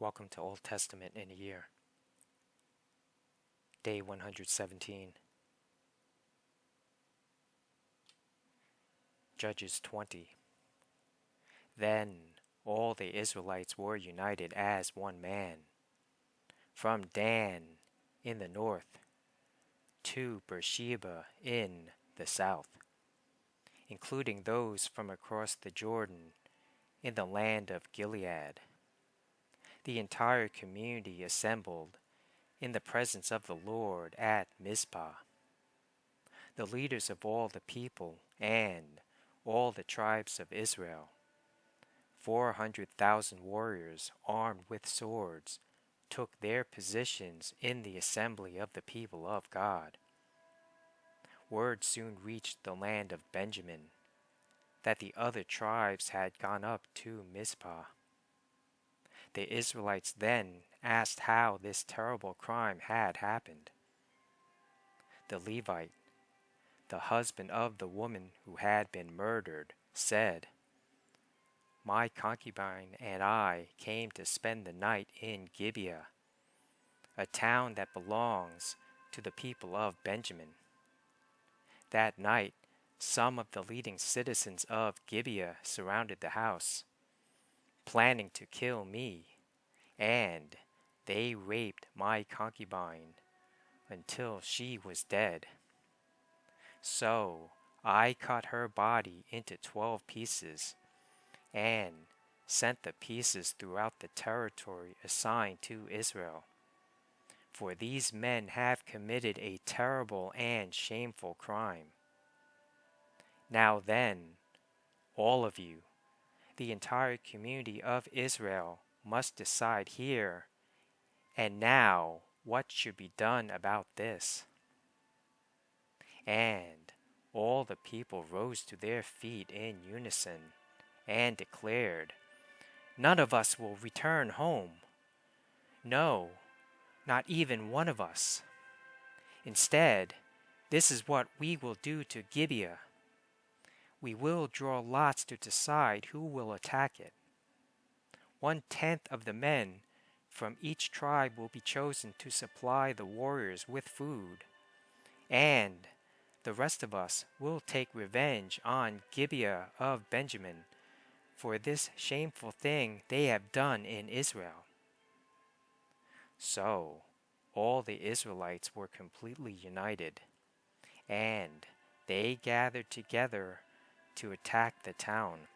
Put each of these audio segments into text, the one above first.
Welcome to Old Testament in a Year. Day 117. Judges 20. Then all the Israelites were united as one man, from Dan in the north to Beersheba in the south, including those from across the Jordan in the land of Gilead. The entire community assembled in the presence of the Lord at Mizpah. The leaders of all the people and all the tribes of Israel, 400,000 warriors armed with swords, took their positions in the assembly of the people of God. Word soon reached the land of Benjamin that the other tribes had gone up to Mizpah. The Israelites then asked how this terrible crime had happened. The Levite, the husband of the woman who had been murdered, said, "My concubine and I came to spend the night in Gibeah, a town that belongs to the people of Benjamin." That night, some of the leading citizens of Gibeah surrounded the house, planning to kill me, and they raped my concubine until she was dead. So I cut her body into 12 pieces and sent the pieces throughout the territory assigned to Israel. For these men have committed a terrible and shameful crime. Now then, all of you, the entire community of Israel, must decide here and now what should be done about this. And all the people rose to their feet in unison and declared, "None of us will return home. No, not even one of us. Instead, this is what we will do to Gibeah. We will draw lots to decide who will attack it. 1/10 of the men from each tribe will be chosen to supply the warriors with food, and the rest of us will take revenge on Gibeah of Benjamin for this shameful thing they have done in Israel." So all the Israelites were completely united, and they gathered together to attack the town.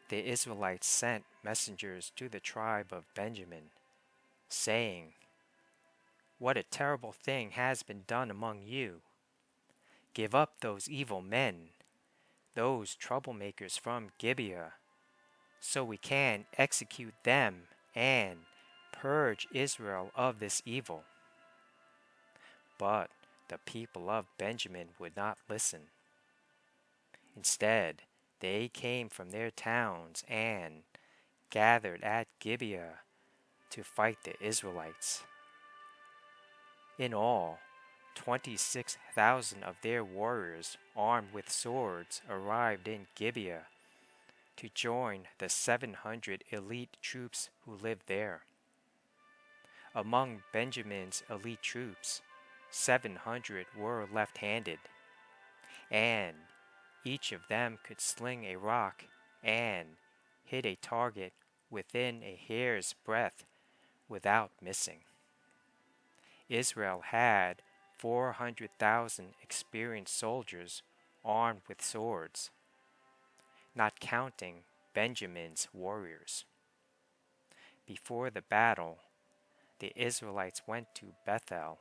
The Israelites sent messengers to the tribe of Benjamin, saying, "What a terrible thing has been done among you! Give up those evil men, those troublemakers from Gibeah, so we can execute them and purge Israel of this evil." But the people of Benjamin would not listen. Instead, they came from their towns and gathered at Gibeah to fight the Israelites. In all, 26,000 of their warriors armed with swords arrived in Gibeah to join the 700 elite troops who lived there. Among Benjamin's elite troops, 700 were left-handed, and each of them could sling a rock and hit a target within a hair's breadth without missing. Israel had 400,000 experienced soldiers armed with swords, not counting Benjamin's warriors. Before the battle, the Israelites went to Bethel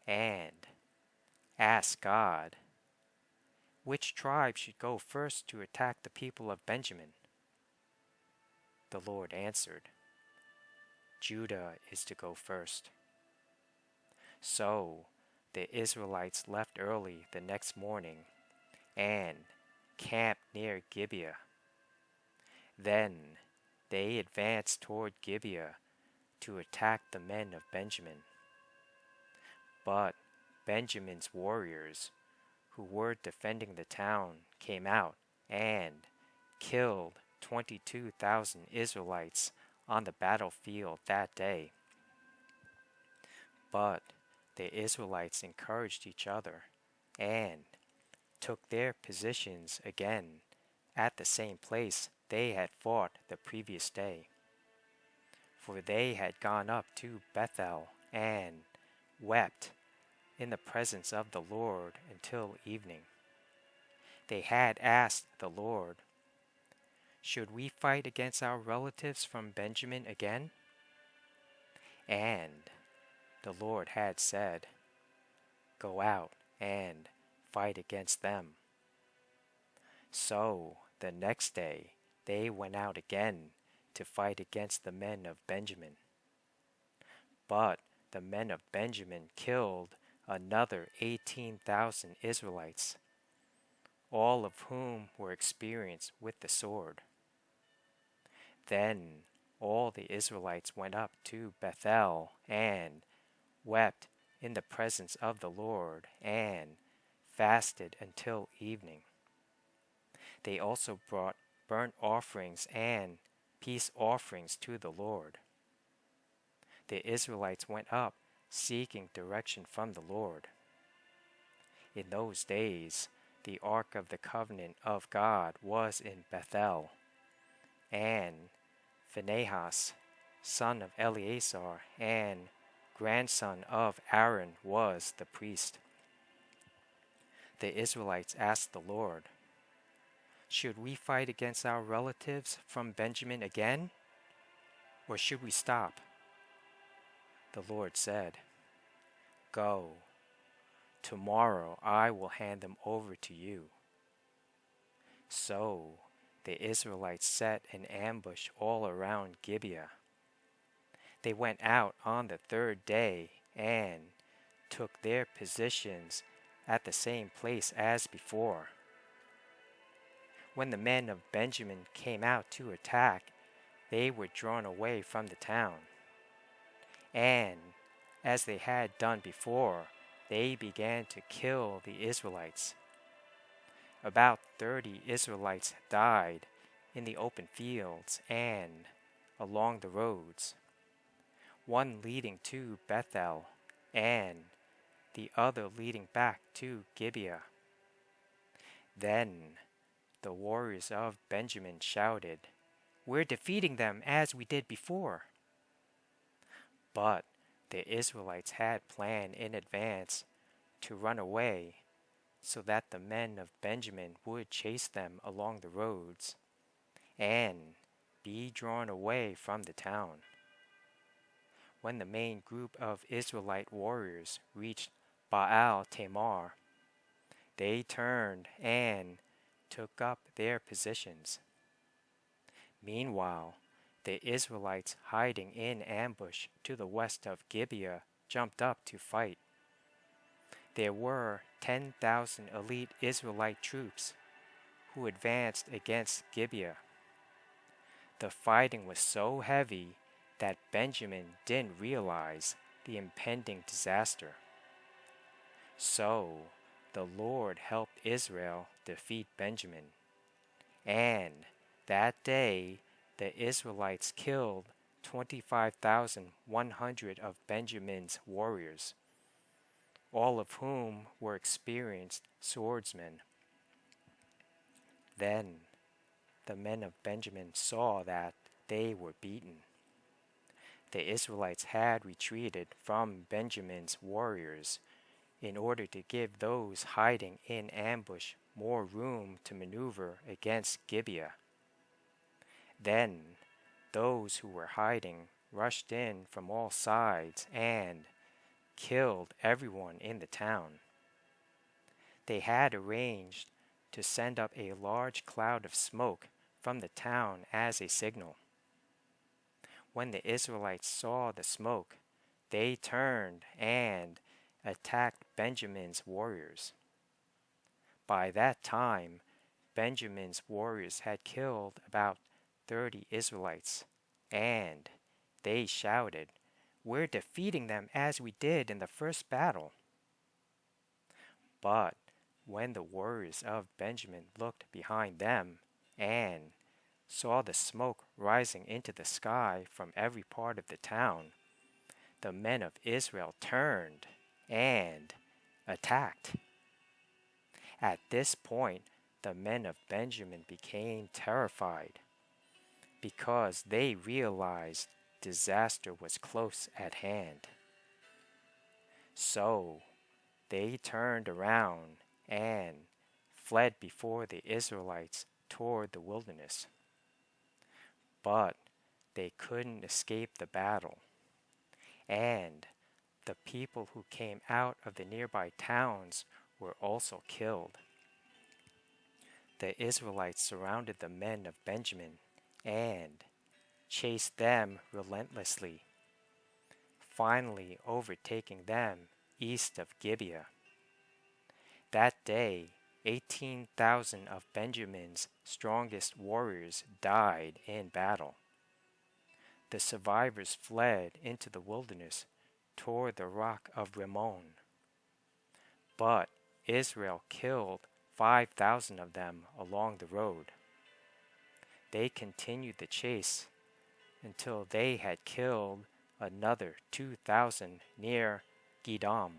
and asked God, which tribe should go first to attack the people of Benjamin? The Lord answered, "Judah is to go first." So the Israelites left early the next morning and camped near Gibeah. Then they advanced toward Gibeah to attack the men of Benjamin. But Benjamin's warriors, who were defending the town, came out and killed 22,000 Israelites on the battlefield that day. But the Israelites encouraged each other and took their positions again at the same place they had fought the previous day. For they had gone up to Bethel and wept in the presence of the Lord until evening. They had asked the Lord, "Should we fight against our relatives from Benjamin again?" And the Lord had said, "Go out and fight against them." So the next day they went out again to fight against the men of Benjamin. But the men of Benjamin killed another 18,000 Israelites, all of whom were experienced with the sword. Then all the Israelites went up to Bethel and wept in the presence of the Lord and fasted until evening. They also brought burnt offerings and peace offerings to the Lord. The Israelites went up seeking direction from the Lord. In those days, the Ark of the Covenant of God was in Bethel, and Phinehas, son of Eleazar and grandson of Aaron, was the priest. The Israelites asked the Lord, "Should we fight against our relatives from Benjamin again, or should we stop?" The Lord said, "Go. Tomorrow I will hand them over to you." So the Israelites set an ambush all around Gibeah. They went out on the third day and took their positions at the same place as before. When the men of Benjamin came out to attack, they were drawn away from the town. And as they had done before, they began to kill the Israelites. About 30 Israelites died in the open fields and along the roads, one leading to Bethel and the other leading back to Gibeah. Then the warriors of Benjamin shouted, "We're defeating them as we did before." But the Israelites had planned in advance to run away so that the men of Benjamin would chase them along the roads and be drawn away from the town. When the main group of Israelite warriors reached Baal Tamar, they turned and took up their positions. Meanwhile, the Israelites hiding in ambush to the west of Gibeah jumped up to fight. There were 10,000 elite Israelite troops who advanced against Gibeah. The fighting was so heavy that Benjamin didn't realize the impending disaster. So the Lord helped Israel defeat Benjamin, and that day the Israelites killed 25,100 of Benjamin's warriors, all of whom were experienced swordsmen. Then the men of Benjamin saw that they were beaten. The Israelites had retreated from Benjamin's warriors in order to give those hiding in ambush more room to maneuver against Gibeah. Then those who were hiding rushed in from all sides and killed everyone in the town. They had arranged to send up a large cloud of smoke from the town as a signal. When the Israelites saw the smoke, they turned and attacked Benjamin's warriors. By that time, Benjamin's warriors had killed about 30 Israelites, and they shouted, "We're defeating them as we did in the first battle." But when the warriors of Benjamin looked behind them and saw the smoke rising into the sky from every part of the town, the men of Israel turned and attacked. At this point, the men of Benjamin became terrified because they realized disaster was close at hand. So they turned around and fled before the Israelites toward the wilderness. But they couldn't escape the battle, and the people who came out of the nearby towns were also killed. The Israelites surrounded the men of Benjamin and chased them relentlessly, finally overtaking them east of Gibeah. That day, 18,000 of Benjamin's strongest warriors died in battle. The survivors fled into the wilderness toward the rock of Rimmon. But Israel killed 5,000 of them along the road. They continued the chase until they had killed another 2,000 near Gidom.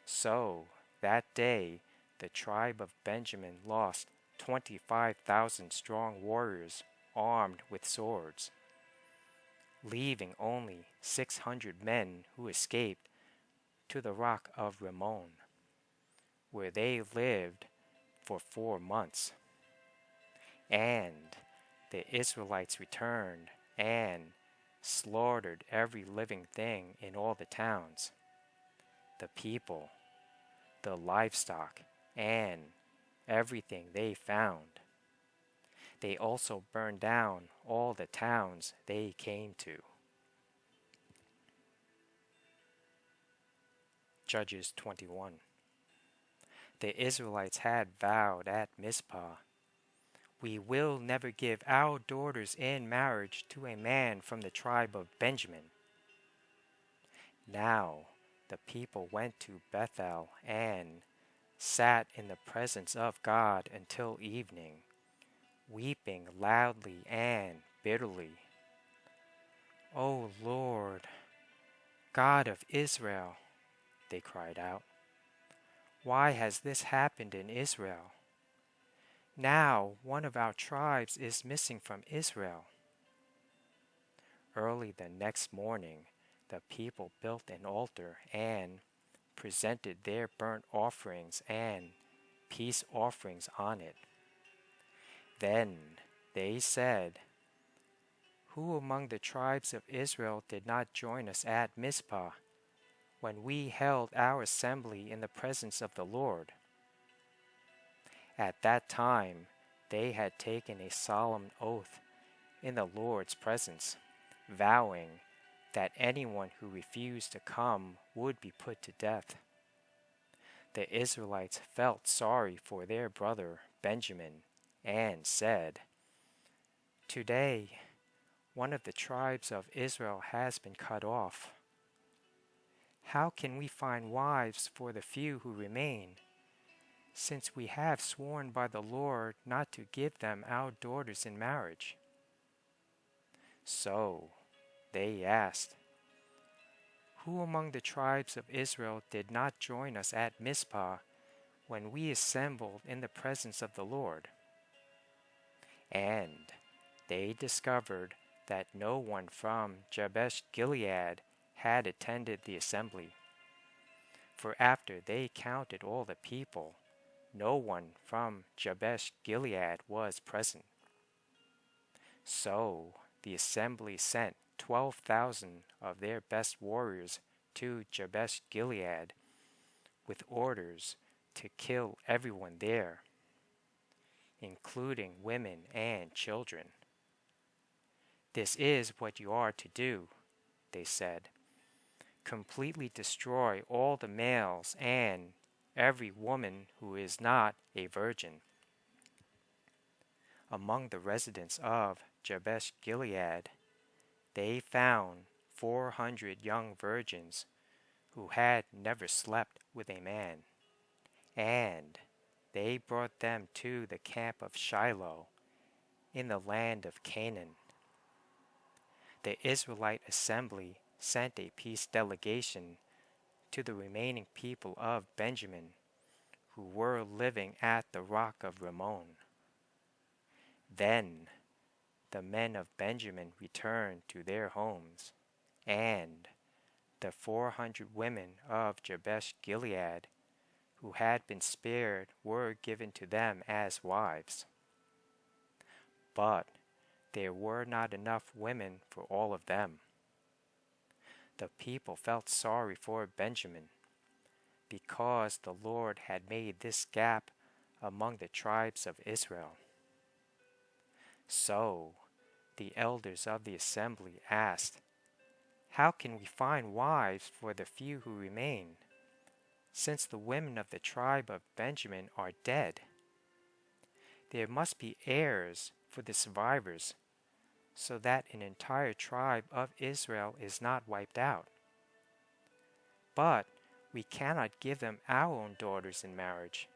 So that day the tribe of Benjamin lost 25,000 strong warriors armed with swords, leaving only 600 men who escaped to the rock of Rimmon, where they lived for 4 months. And the Israelites returned and slaughtered every living thing in all the towns, the people, the livestock, and everything they found. They also burned down all the towns they came to. Judges 21. The Israelites had vowed at Mizpah, "We will never give our daughters in marriage to a man from the tribe of Benjamin." Now the people went to Bethel and sat in the presence of God until evening, weeping loudly and bitterly. "O Lord, God of Israel," they cried out, "why has this happened in Israel? Now one of our tribes is missing from Israel." Early the next morning, the people built an altar and presented their burnt offerings and peace offerings on it. Then they said, "Who among the tribes of Israel did not join us at Mizpah when we held our assembly in the presence of the Lord?" At that time they had taken a solemn oath in the Lord's presence, vowing that anyone who refused to come would be put to death. The Israelites felt sorry for their brother Benjamin and said, "Today one of the tribes of Israel has been cut off. How can we find wives for the few who remain, since we have sworn by the Lord not to give them our daughters in marriage?" So they asked, "Who among the tribes of Israel did not join us at Mizpah when we assembled in the presence of the Lord?" And they discovered that no one from Jabesh Gilead had attended the assembly. For after they counted all the people, no one from Jabesh Gilead was present. So the assembly sent 12,000 of their best warriors to Jabesh Gilead with orders to kill everyone there, including women and children. "This is what you are to do," they said. "Completely destroy all the males and every woman who is not a virgin." Among the residents of Jabesh Gilead, they found 400 young virgins who had never slept with a man, and they brought them to the camp of Shiloh in the land of Canaan. The Israelite assembly sent a peace delegation to the remaining people of Benjamin who were living at the rock of Rimmon. Then the men of Benjamin returned to their homes, and the 400 women of Jabesh Gilead who had been spared were given to them as wives. But there were not enough women for all of them. The people felt sorry for Benjamin, because the Lord had made this gap among the tribes of Israel. So the elders of the assembly asked, "How can we find wives for the few who remain, since the women of the tribe of Benjamin are dead? There must be heirs for the survivors, so that an entire tribe of Israel is not wiped out. But we cannot give them our own daughters in marriage,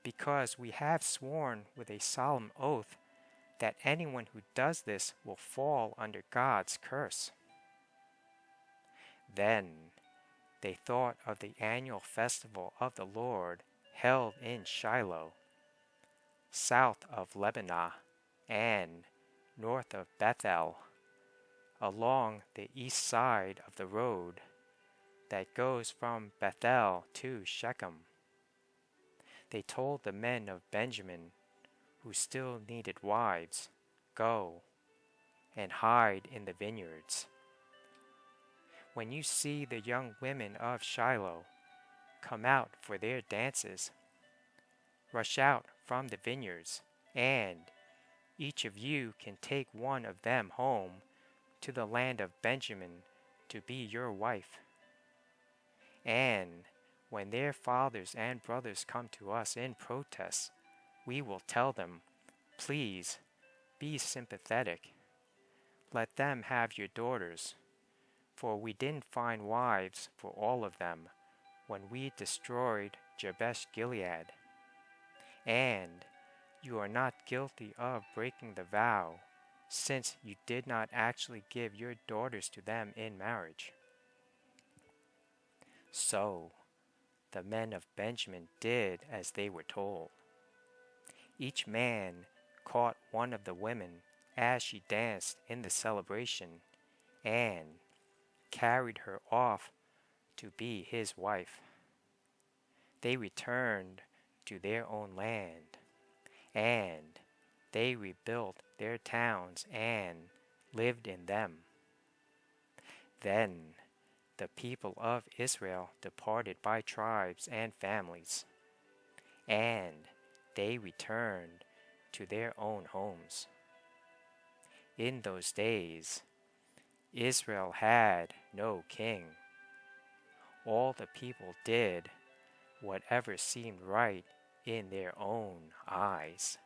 because we have sworn with a solemn oath that anyone who does this will fall under God's curse." Then they thought of the annual festival of the Lord held in Shiloh, south of Lebanah and north of Bethel, along the east side of the road that goes from Bethel to Shechem. They told the men of Benjamin, who still needed wives, "Go and hide in the vineyards. When you see the young women of Shiloh come out for their dances, rush out from the vineyards, and each of you can take one of them home to the land of Benjamin to be your wife. And when their fathers and brothers come to us in protest, we will tell them, 'Please be sympathetic. Let them have your daughters, for we didn't find wives for all of them when we destroyed Jabesh Gilead. And you are not guilty of breaking the vow, since you did not actually give your daughters to them in marriage.' So the men of Benjamin did as they were told. Each man caught one of the women as she danced in the celebration, and carried her off to be his wife. They returned to their own land, and they rebuilt their towns and lived in them. Then the people of Israel departed by tribes and families, and they returned to their own homes. In those days, Israel had no king. All the people did whatever seemed right in their own eyes.